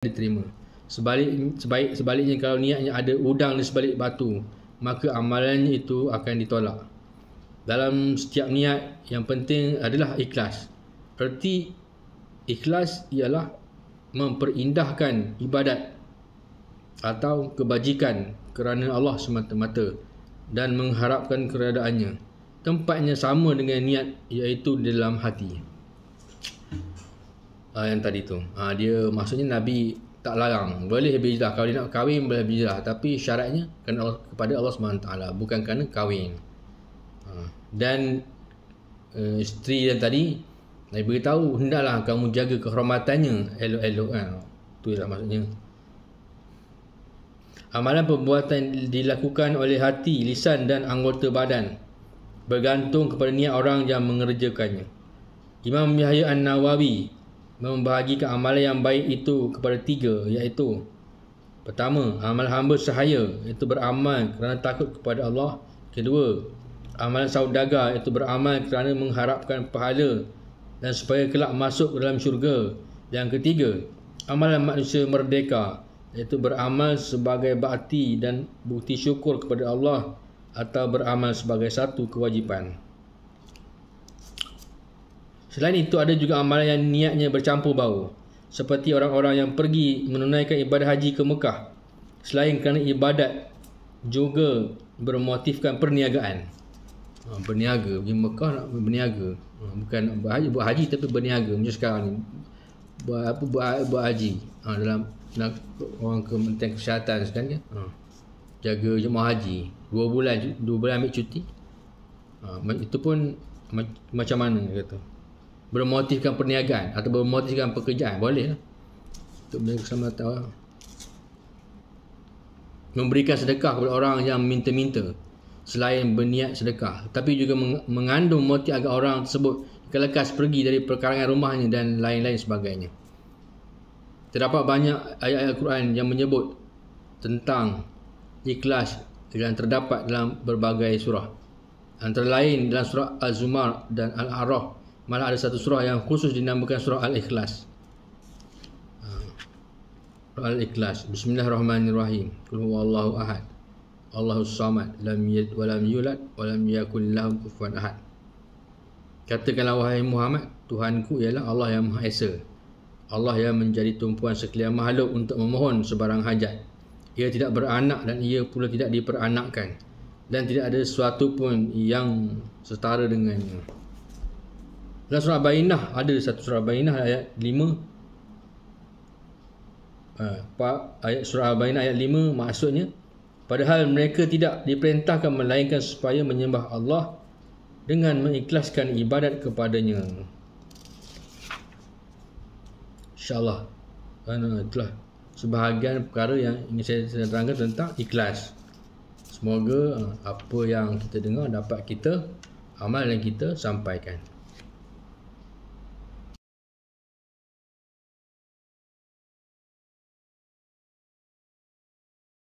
diterima. Sebaliknya kalau niatnya ada udang di sebalik batu, maka amalannya itu akan ditolak. Dalam setiap niat yang penting adalah ikhlas. Erti ikhlas ialah memperindahkan ibadat atau kebajikan kerana Allah semata-mata dan mengharapkan keredaannya. Tempatnya sama dengan niat, iaitu di dalam hati. Yang tadi tu, dia maksudnya Nabi tak larang, boleh berhijrah. Kalau dia nak kahwin boleh berhijrah, tapi syaratnya kepada Allah SWT, bukan kerana kahwin. Dan isteri yang tadi Nabi beritahu, hendaklah kamu jaga kehormatannya elok-elok. Tu lah maksudnya. Amalan perbuatan dilakukan oleh hati, lisan dan anggota badan, bergantung kepada niat orang yang mengerjakannya. Imam Yahya An-Nawawi membahagikan amalan yang baik itu kepada 3, iaitu: pertama, amal hamba sahaya, iaitu beramal kerana takut kepada Allah. Kedua, amalan saudagar, iaitu beramal kerana mengharapkan pahala dan supaya kelak masuk dalam syurga. Yang ketiga, amalan manusia merdeka, iaitu beramal sebagai bakti dan bukti syukur kepada Allah atau beramal sebagai satu kewajipan. Selain itu, ada juga amalan yang niatnya bercampur bau, seperti orang-orang yang pergi menunaikan ibadah haji ke Mekah selain kerana ibadat, juga bermotifkan perniagaan. Berniaga, pergi Mekah nak berniaga, bukan buat haji tapi berniaga. Macam sekarang ni buat haji, dalam orang Kementerian Kesihatan sekarang kan, jaga jemaah haji 2 bulan ambil cuti. Itu pun macam mana kata, bermotifkan perniagaan atau bermotifkan pekerjaan, boleh lah untuk benda keselamatan. Memberikan sedekah kepada orang yang minta-minta selain berniat sedekah, tapi juga mengandung motif agar orang tersebut lekas pergi dari perkarangan rumahnya dan lain-lain sebagainya. Terdapat banyak ayat-ayat Al-Quran yang menyebut tentang ikhlas yang terdapat dalam berbagai surah, antara lain dalam surah Az-Zumar dan Al-A'raf. Malah ada satu surah yang khusus dinamakan surah Al-Ikhlas. Al-Ikhlas. Bismillahirrahmanirrahim. Qul huwallahu ahad, Allahus samad, lam yalid wa lam yulad wa lam yakul lahu kufuwan ahad. Katakanlah wahai Muhammad, Tuhanku ialah Allah yang Maha Esa, Allah yang menjadi tumpuan sekalian makhluk untuk memohon sebarang hajat. Ia tidak beranak dan ia pula tidak diperanakkan, dan tidak ada sesuatu pun yang setara dengannya. Dalam surah Bainah, ada satu surah Bainah ayat 5. Ayat surah Bainah ayat 5 maksudnya, padahal mereka tidak diperintahkan melainkan supaya menyembah Allah dengan mengikhlaskan ibadat kepadanya. InsyaAllah, itulah sebahagian perkara yang ingin saya terangkan tentang ikhlas. Semoga apa yang kita dengar dapat kita amal dan kita sampaikan.